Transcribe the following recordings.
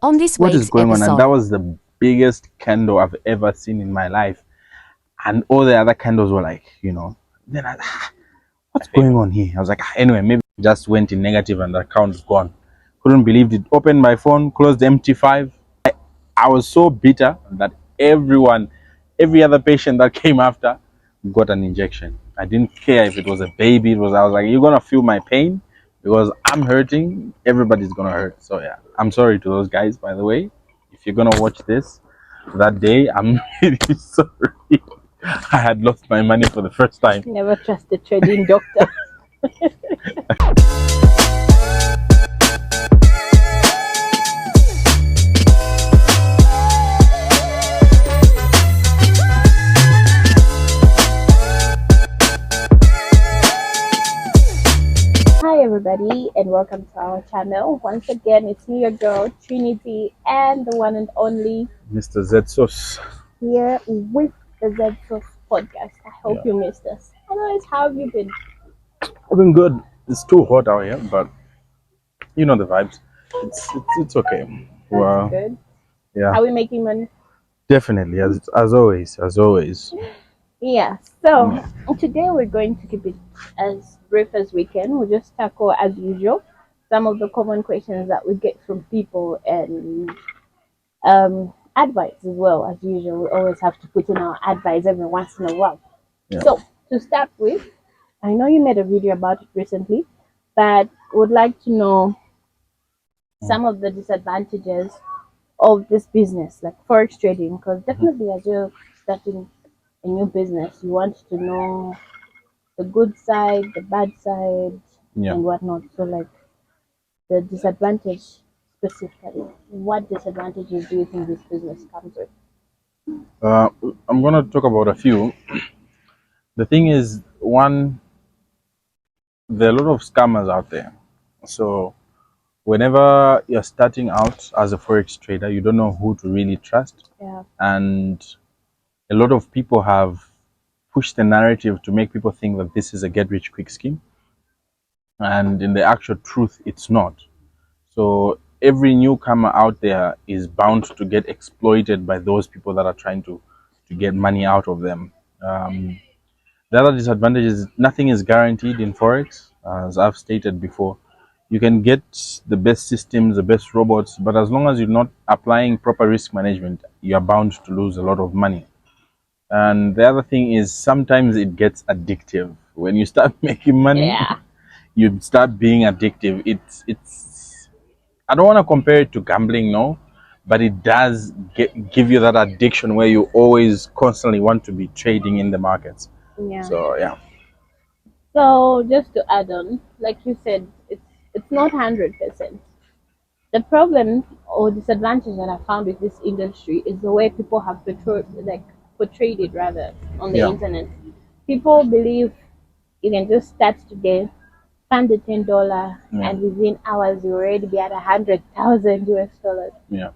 On this what is week's going on? And episode, that was the biggest candle I've ever seen in my life. And all the other candles were like, then what's going on here? I was like, anyway, maybe it just went in negative and the account is gone. Couldn't believe it. Opened my phone, closed MT5. I was so bitter that every other patient that came after got an injection. I didn't care if it was a baby. I was like, you're gonna feel my pain because I'm hurting. Everybody's gonna hurt. So yeah, I'm sorry to those guys. By the way, if you're gonna watch this that day, I'm really sorry. I had lost my money for the first time. Never trust a trading doctor. Hi everybody and welcome to our channel. Once again, it's me, your girl Trinity, and the one and only Mr. Zetsos. here with the Z podcast. I hope you missed us. Otherwise, how have you been? I've been good. It's too hot out here, but you know the vibes. It's okay. Well, Good. yeah, Are we making money? definitely as always. Yeah. So today we're going to keep it as brief as we can. We'll just tackle, as usual, some of the common questions that we get from people and advice as well. As usual, we always have to put in our advice every once in a while. Yeah. So to start with, I know you made a video about it recently, but would like to know some of the disadvantages of this business, like forex trading, because definitely as you're starting a new business, you want to know the good side, the bad side, Yeah. and whatnot. So, like the disadvantage specifically, what disadvantages do you think this business comes with? I'm gonna talk about a few. The thing is, one, there are a lot of scammers out there. So whenever you're starting out as a forex trader, you don't know who to really trust, Yeah, and a lot of people have pushed the narrative to make people think that this is a get-rich-quick scheme, and in the actual truth, it's not. So every newcomer out there is bound to get exploited by those people that are trying to get money out of them. Um, the other disadvantage is nothing is guaranteed in forex, as I've stated before. You can get the best systems, the best robots, but as long as you're not applying proper risk management, you're bound to lose a lot of money. And the other thing is sometimes it gets addictive. When you start making money, yeah, you start being addictive. It's I don't want to compare it to gambling, no, but it does give you that addiction where you always constantly want to be trading in the markets. yeah. So yeah. So just to add on, like you said, it's not 100%. The problem or disadvantage that I found with this industry is the way people have portrayed it rather on the Yeah. internet. People believe you can just start today, spend the $10, Yeah. and within hours you already be at 100,000 US dollars. Yeah.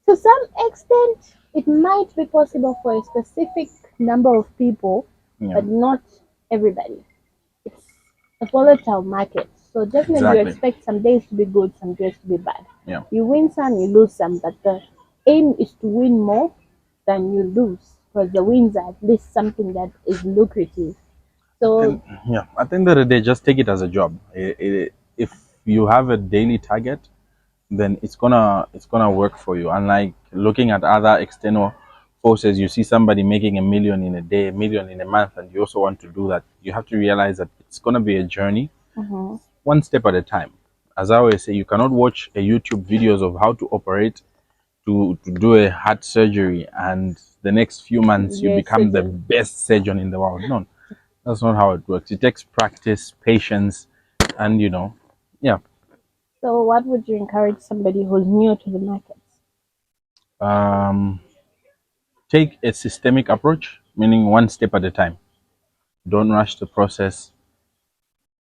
To some extent, it might be possible for a specific number of people, Yeah. but not everybody. It's a volatile market, so definitely you Exactly. expect some days to be good, some days to be bad. Yeah. You win some, you lose some, but the aim is to win more than you lose, because the wins are at least something that is lucrative. So And yeah, at the end of the day, just take it as a job. If you have a daily target, then it's gonna work for you. Unlike looking at other external forces, you see somebody making 1 million in a day, 1 million in a month, and you also want to do that. You have to realize that it's gonna be a journey, one step at a time. As I always say, you cannot watch a YouTube videos of how to operate to do a heart surgery, and the next few months you you're a become the surgeon. best surgeon in the world. No, that's not how it works. It takes practice, patience, and yeah. So what would you encourage somebody who's new to the markets? Um, take a systemic approach, meaning one step at a time. Don't rush the process.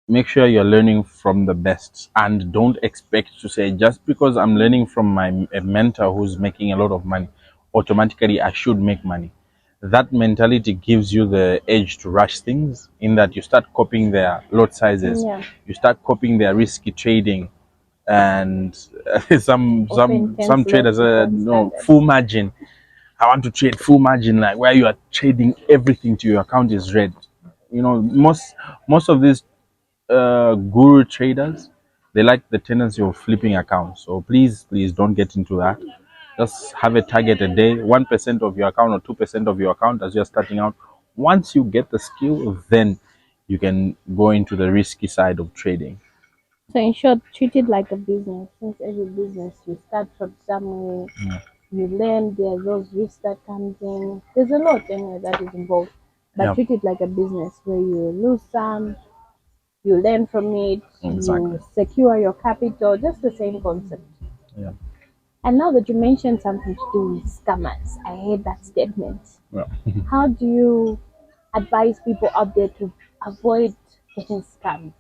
Make sure you're learning from the best, and don't expect to say just because I'm learning from my a mentor who's making a lot of money, automatically I should make money. That mentality gives you the edge to rush things, in that you start copying their lot sizes, Yeah. you start copying their risky trading, and Often some tends not traders to are no standard. full margin. I want to trade full margin, like where you are trading everything to your account is red. You know, most of these guru traders, they like the tendency of flipping accounts. So please don't get into that. Just have a target a day, 1% of your account or 2% of your account as you're starting out. Once you get the skill, then you can go into the risky side of trading. So in short, treat it like a business. Since every business you start from somewhere, you learn there's those risks that comes in. There's a lot anyway that is involved. But Yeah, treat it like a business where you lose some, you learn from it, exactly. you secure your capital, just the same concept. Yeah. And now that you mentioned something to do with scammers, I hate that statement. Well, How do you advise people out there to avoid getting scammed?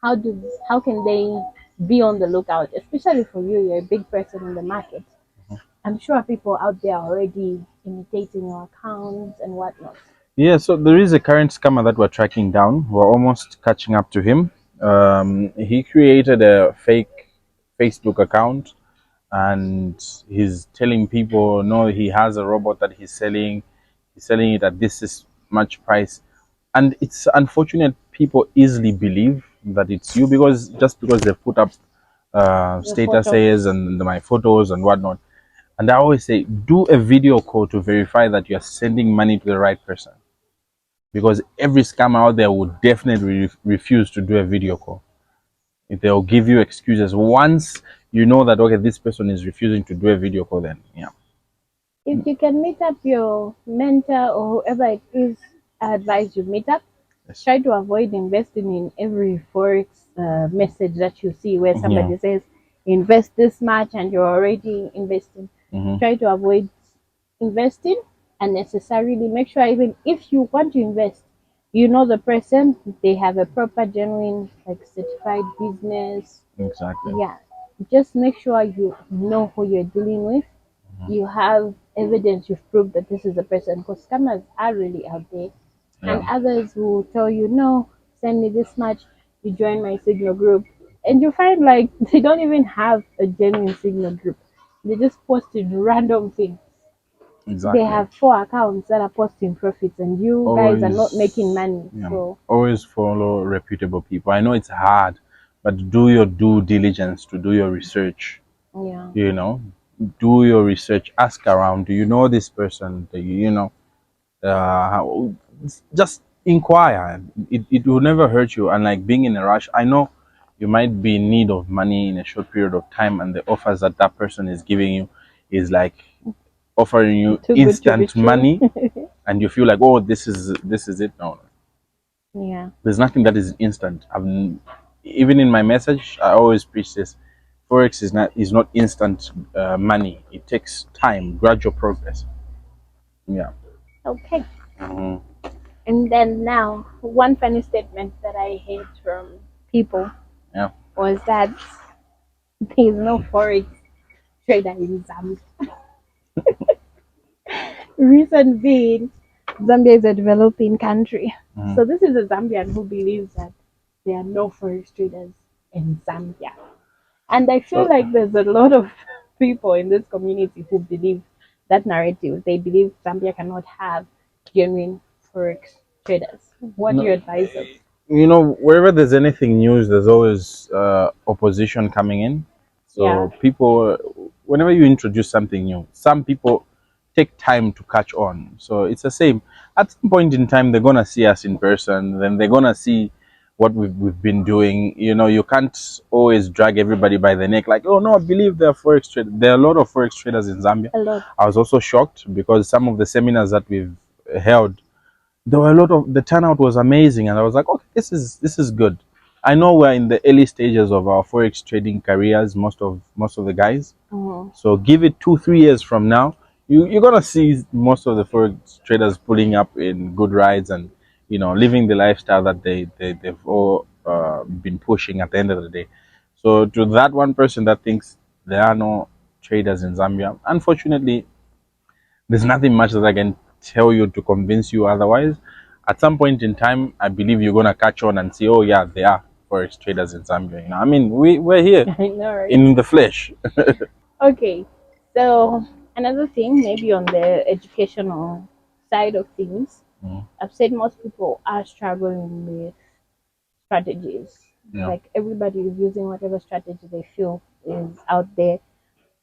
How can they be on the lookout, especially for you? You're a big person in the market. I'm sure people out there are already imitating your accounts and whatnot. yeah, so there is a current scammer that we're tracking down. We're almost catching up to him. He created a fake Facebook account and he's telling people, no, he has a robot that he's selling it at this is much price. And it's unfortunate people easily believe that it's you because just because they've put up The photo. statuses and my photos and whatnot. And I always say, do a video call to verify that you're sending money to the right person, because every scammer out there would definitely refuse to do a video call. If they'll give you excuses once you know that okay, this person is refusing to do a video call, then yeah. If you can meet up your mentor or whoever it is, I advise you meet up. Yes. Try to avoid investing in every forex message that you see where Yeah. somebody says invest this much and you're already investing. Hmm. Try to avoid investing unnecessarily. Make sure even if you want to invest, you know the person, they have a proper, genuine, like certified business. Exactly. Yeah, just make sure you know who you're dealing with. You have evidence, you've proved that this is the person, because scammers are really out there. And Yeah. others will tell you, no, send me this much, you join my signal group. And you find like they don't even have a genuine signal group. They just posted random things. They Exactly. have 4 accounts that are posting profits and you guys are not making Always, money. yeah, So always follow reputable people. I know it's hard, but do your due diligence to do your research. yeah. You know, do your research. Ask around. Do you know this person? Do you know? Just inquire. It will never hurt you. And like being in a rush, I know you might be in need of money in a short period of time, and the offers that that person is giving you is like offering you Too good to be instant true. money, and you feel like, oh, this is it. No, no. Yeah. There's nothing that is instant. Even in my message, I always preach this: forex is not instant money. It takes time, gradual progress. Yeah. Okay. Mhm. And then now, one funny statement that I heard from people Yeah. was that there is no forex trader in Zambia. Reason being, Zambia is a developing country. Mhm. So this is a Zambian who believes that there are no forex traders in Zambia. And I feel So like there's a lot of people in this community who believe that narrative. They believe Zambia cannot have genuine forex traders. What do you no, advise us? wherever there's anything news, there's always opposition coming in. Yeah, So people, whenever you introduce something new, some people take time to catch on. So it's the same. At some point in time, they're gonna see us in person. Then they're gonna see what we've been doing. You can't always drag everybody by the neck. Like, oh no, I believe there are forex traders. There are a lot of forex traders in Zambia. a lot. I was also shocked because some of the seminars that we've held, there were a lot of the turnout was amazing, and I was like, okay, this is good. I know we're in the early stages of our forex trading careers, most of the guys. Mhm. So give it 2 3 years from now, you're gonna see most of the forex traders pulling up in good rides and living the lifestyle that they've all been pushing at the end of the day. So to that one person that thinks there are no traders in Zambia, unfortunately, there's nothing much that I can tell you to convince you otherwise. At some point in time, I believe you're gonna catch on and say, "Oh yeah, they are." forex traders in Zambia. You know, I mean, we're here I know, right? in the flesh. Okay, so another thing, maybe on the educational side of things, Mm, I've said most people are struggling with strategies. yeah. Like everybody is using whatever strategy they feel is out there.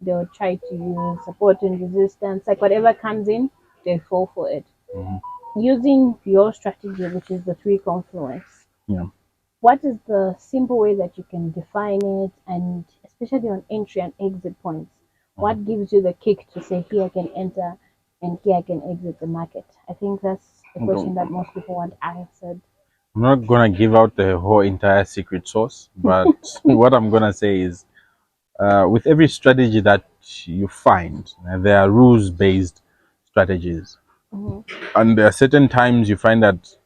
They'll try to use support and resistance, like whatever comes in, they fall for it. Mhm. Using your strategy, which is the three confluence, Yeah. what is the simple way that you can define it, and especially on entry and exit points, Mhm. what gives you the kick to say here I can enter and here I can exit the market? I think that's a question that most people want answered. I'm not gonna give out the whole entire secret sauce, but what I'm gonna say is, with every strategy that you find, there are rules-based strategies, Hmm. and there are certain times you find that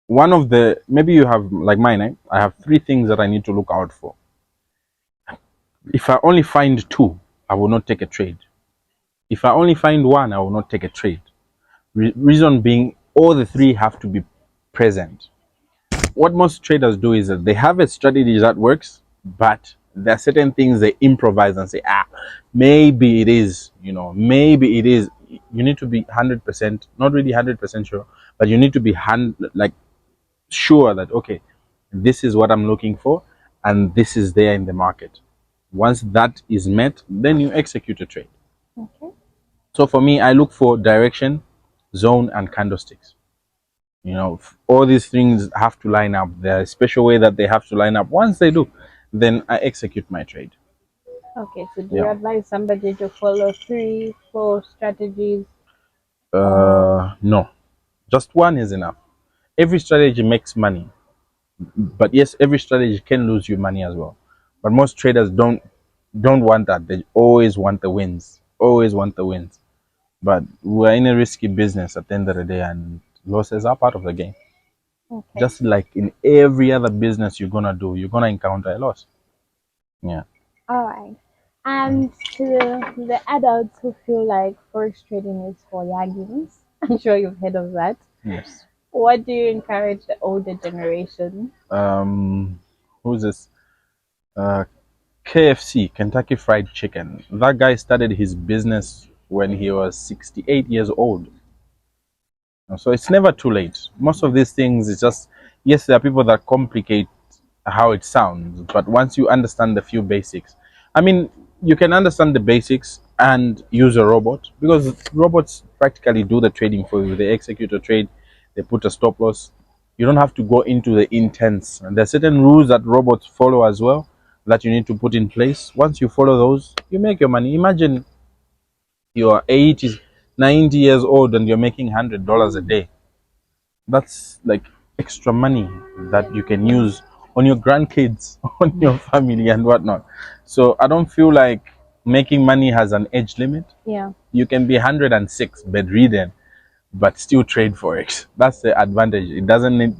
one of the maybe you have like mine. I have three things that I need to look out for. If I only find two, I will not take a trade. If I only find one, I will not take a trade. Reason being, all the three have to be present. What most traders do is that they have a strategy that works, but there are certain things they improvise and say, maybe it is, maybe it is. You need to be 100%, not really 100% sure, but you need to be like sure that, okay, this is what I'm looking for, and this is there in the market. Once that is met, then you execute a trade. Okay. So for me, I look for direction, zone, and candlesticks. All these things have to line up. There's a special way that they have to line up. Once they do, then I execute my trade. Okay, so do you Yeah. advise somebody to follow three, four strategies, or No, just one is enough. Every strategy makes money, but yes, every strategy can lose you money as well. But most traders don't want that. They always want the wins. Always want the wins. But we're in a risky business at the end of the day, and losses are part of the game. okay? Just like in every other business you're gonna do, you're gonna encounter a loss. Yeah. All right. And to the adults who feel like forex trading is for youngins, I'm sure you've heard of that. Yes. What do you encourage the older generation? Who's this? Uh, KFC, Kentucky Fried Chicken. That guy started his business when he was 68 years old. So it's never too late. Most of these things is just, yes, there are people that complicate how it sounds, but once you understand the few basics, I mean, you can understand the basics and use a robot, because robots practically do the trading for you. They execute a trade, they put a stop loss. You don't have to go into the intense. And there are certain rules that robots follow as well that you need to put in place. Once you follow those, you make your money. Imagine you're 80, 90 years old and you're making $100 a day. That's like extra money that you can use on your grandkids, on your family, and whatnot. So I don't feel like making money has an age limit. Yeah. You can be 106 bedridden, but still trade forex. That's the advantage. It doesn't need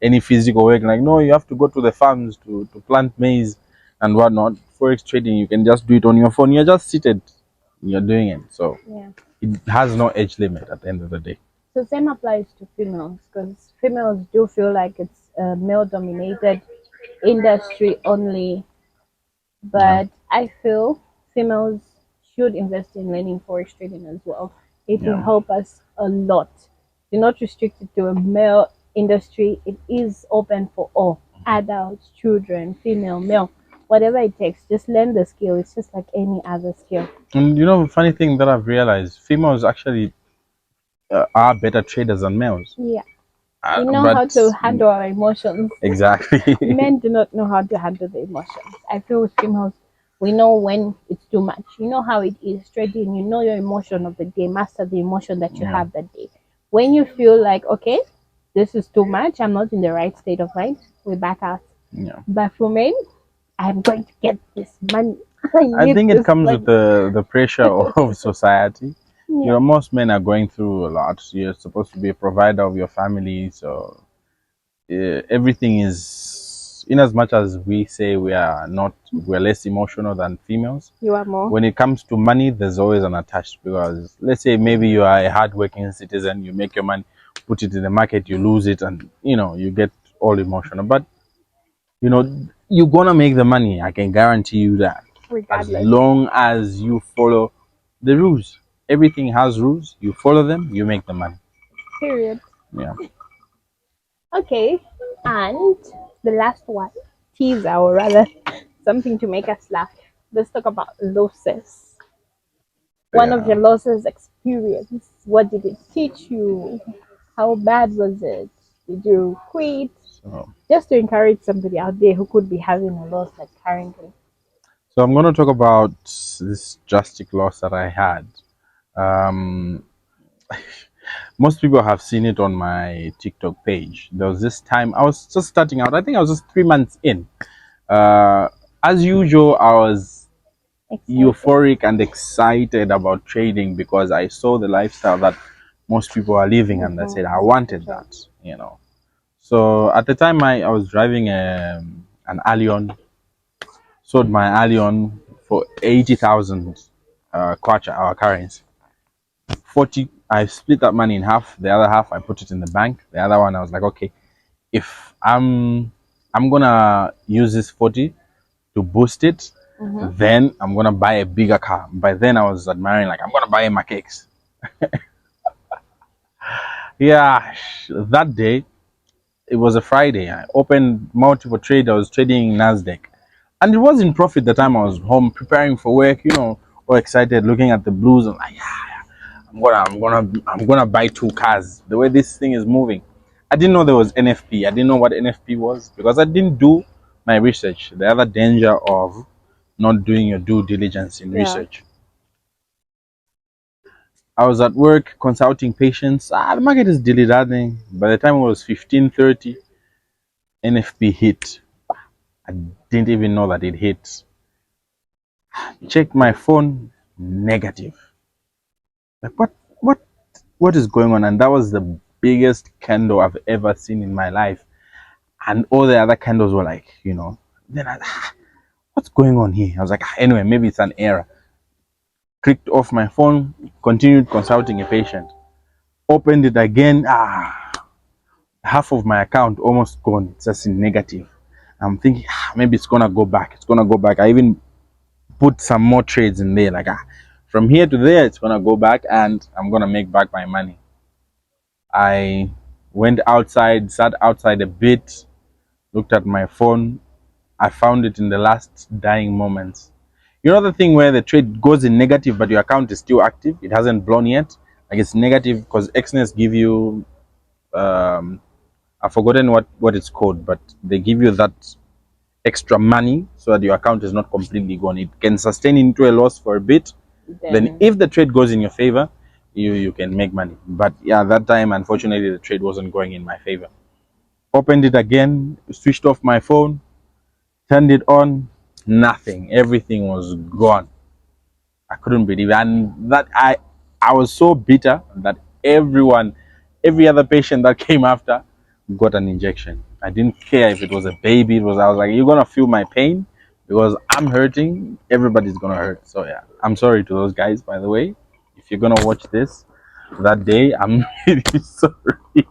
any physical work. Like, no, you have to go to the farms to plant maize and whatnot. Forex trading, you can just do it on your phone. You're just seated, you're doing it. So Yeah. it has no age limit at the end of the day. So same applies to females because females do feel like it's a male dominated industry only, Yeah. but I feel females should invest in learning forex trading as well. It will Yeah. help us a lot. You're not restricted to a male industry. It is open for all adults, children, female, male, whatever it takes. Just learn the skill. It's just like any other skill. And the funny thing that I've realized, females actually are better traders than males. Yeah. We know But how to handle our emotions. exactly. Men do not know how to handle the emotions. I feel with females, we know when it's too much. You know how it is trading. You know your emotion of the day. Master the emotion that you Yeah. have that day. When you feel like, okay, this is too much, I'm not in the right state of mind, we back out. Yeah. But for men, I'm going to get this money. I need think it this comes with money. the pressure of society. Yeah. Most men are going through a lot. You're supposed to be a provider of your family, so everything is, in as much as we say we're less emotional than females. You are more. When it comes to money, there's always an attached, because let's say maybe you are a hardworking citizen, you make your money, put it in the market, you lose it, and you get all emotional. But you know, you're gonna make the money. I can guarantee you that. As Regardless. long as you follow the rules. Everything has rules. You follow them, you make the money. Period. Yeah. Okay. And the last one, teaser or rather something to make us laugh. Let's talk about losses. One of your Yeah. losses experience. What did it teach you? How bad was it? Did you quit? So, Just to encourage somebody out there who could be having a loss like currently. so I'm gonna talk about this drastic loss that I had. Um, most people have seen it on my TikTok page. There was this time I was just starting out. I think I was just 3 months in. Uh, as usual, I was Excited. euphoric and excited about trading because I saw the lifestyle that most people are living, and I said I wanted Sure. that. So at the time, I was driving an Allion, sold my Allion for 80,000 kwacha, our currency. 40, I split that money in half. The other half, I put it in the bank. The other one, I was like, okay, if I'm gonna use this 40 to boost it, then I'm gonna buy a bigger car. By then, I was admiring, like, I'm gonna buy my cakes. Yeah, that day, it was a Friday. I opened multiple trade. I was trading Nasdaq, and it was in profit. The time I was home preparing for work, all excited, looking at the blues. I'm like, yeah, I'm gonna buy 2 cars. The way this thing is moving, I didn't know there was NFP. I didn't know what NFP was because I didn't do my research. The other danger of not doing your due diligence in Yeah. research. I was at work consulting patients. The market is dilly-dallying. By the time it was 15:30, NFP hit. I didn't even know that it hit. Checked my phone, negative. Like what is going on? And that was the biggest candle I've ever seen in my life. And all the other candles were like, then what's going on here? I was like, anyway, maybe it's an error. Clicked off my phone, continued consulting a patient. Opened it again. Half of my account almost gone. It's just in negative. I'm thinking, maybe it's gonna go back. It's gonna go back. I even put some more trades in there, like from here to there it's gonna go back and I'm gonna make back my money. I went outside, sat outside a bit, looked at my phone. I found it in the last dying moments. The thing where the trade goes in negative but your account is still active, it hasn't blown yet. Like, it's negative because Xness give you I've forgotten what it's called, but they give you that extra money so that your account is not completely gone. It can sustain into a loss for a bit. Then Then if the trade goes in your favor, you can make money. But yeah, that time, unfortunately, the trade wasn't going in my favor. Opened it again, switched off my phone, turned it on, nothing. Everything was gone. I couldn't believe it. And that I was so bitter that every other patient that came after got an injection. I didn't care if it was a baby. I was like, you're gonna feel my pain because I'm hurting. Everybody's gonna hurt. So yeah, I'm sorry to those guys, by the way. If you're gonna watch this that day, I'm really sorry.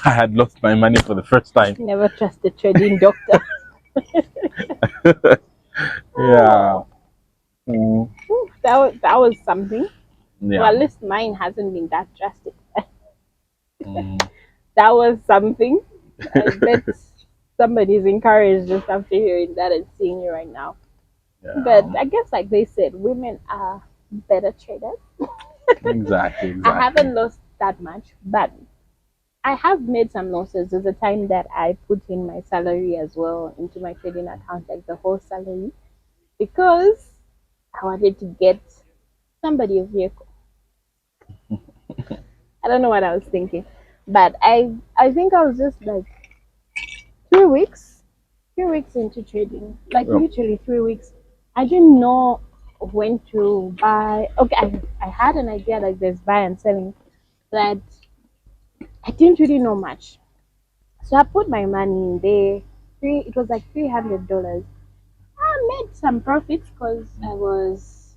I had lost my money for the first time. never trust a trading doctor. Yeah. Mm, That was something. Well, yeah. at least mine hasn't been that drastic. Mm, That was something. I bet somebody's encouraged just after hearing that and seeing you right now. But yeah. I guess, like they said, women are better traders. Exactly. I Exactly. haven't lost that much, but I have made some losses. There's a time that I put in my salary as well into my trading account, like the whole salary, because I wanted to get somebody a vehicle. I don't know what I was thinking, but I think I was just like 3 weeks, 3 weeks into trading, like Yep. literally 3 weeks. I didn't know when to buy. Okay, I had an idea like there's buy and selling, but I didn't really know much. So I put my money in there. It was like $300. I made some profits because I was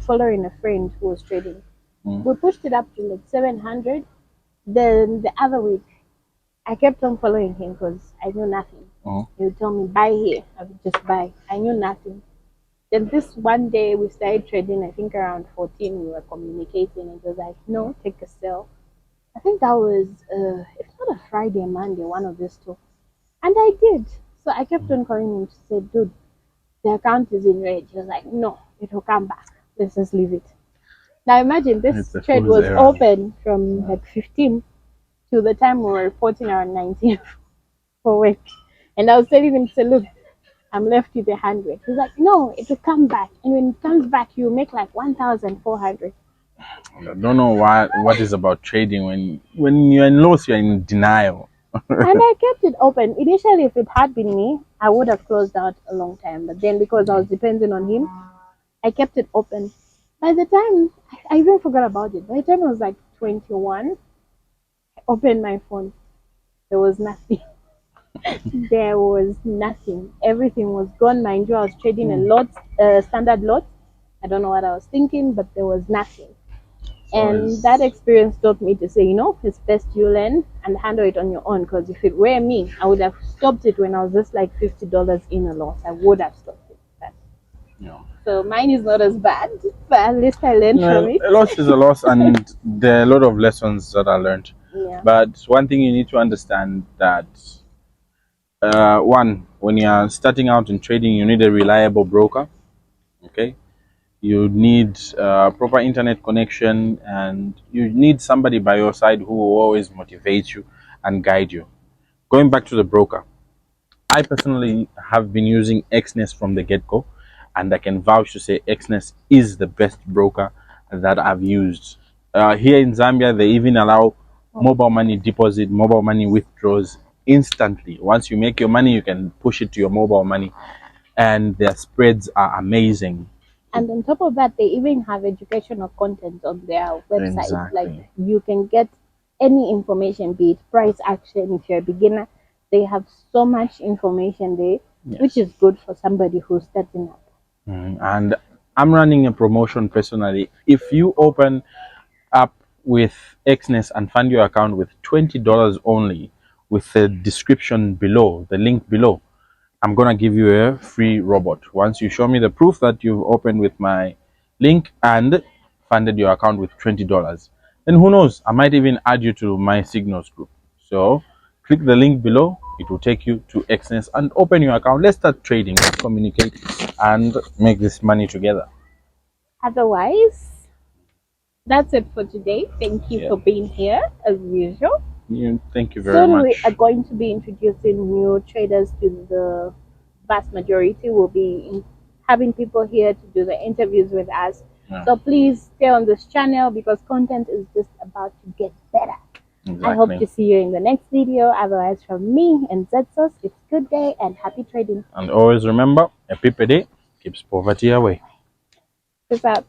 following a friend who was trading. Mm. We pushed it up to like 700. Then the other week, I kept on following him because I knew nothing. He would tell me, buy here. I would just buy. I knew nothing. Then this one day we started trading, I think around 14, we were communicating. And it was like, no, take a sell. I think that was, if not a Friday, a Monday, one of these two. And I did. So I kept on calling him to say, dude, the account is in red. He was like, no, it will come back. Let's just leave it. Now imagine It's this a trade fool's was errand. open from like 15 to the time we were reporting around 19 for work. And I was telling him to look, I'm left with 100. He's like, no, it will come back. And when it comes back, you make like 1,400. I don't know what is about trading when you're in loss, you're in denial. And I kept it open. Initially, if it had been me, I would have closed out a long time. But then because I was depending on him, I kept it open. By the time, I even forgot about it. By the time I was like 21, I opened my phone. There was nothing. There was nothing. Everything was gone. Mind you, I was trading a lot, standard lot. I don't know what I was thinking, but there was nothing. So And that experience taught me to say, it's best you learn and handle it on your own. Because if it were me, I would have stopped it when I was just like $50 in a loss. I would have stopped it. So mine is not as bad, but at least I learned from it. a loss is a loss, and there are a lot of lessons that I learned. Yeah. But one thing you need to understand that one, when you are starting out in trading, you need a reliable broker. Okay, you need proper internet connection, and you need somebody by your side who will always motivate you and guide you. Going back to the broker, I personally have been using Xness from the get-go, and I can vouch to say Xness is the best broker that I've used. Here in Zambia, they even allow mobile money deposit, mobile money withdrawals instantly. Once you make your money, you can push it to your mobile money, and their spreads are amazing. And on top of that, they even have educational content on their website. Like Exactly. you can get any information, be it price action. If you're a beginner, they have so much information there, which Yes. is good for somebody who's starting up. And I'm running a promotion personally. If you open up with Xness and fund your account with $20 only, with the description below, the link below, I'm gonna give you a free robot. Once you show me the proof that you've opened with my link and funded your account with $20, then who knows, I might even add you to my signals group. So click the link below, it will take you to Xness and open your account. Let's start trading, let's communicate and make this money together. Otherwise, that's it for today. Thank you Yeah. for being here as usual. Thank you very Soon we much. are going to be introducing new traders to the vast majority. We'll be having people here to do the interviews with us. Yeah. So please stay on this channel because content is just about to get better. Exactly. I hope to see you in the next video. Otherwise, from me and Zetsos, it's good day and happy trading. And always remember, a peep a day keeps poverty away. Peace out.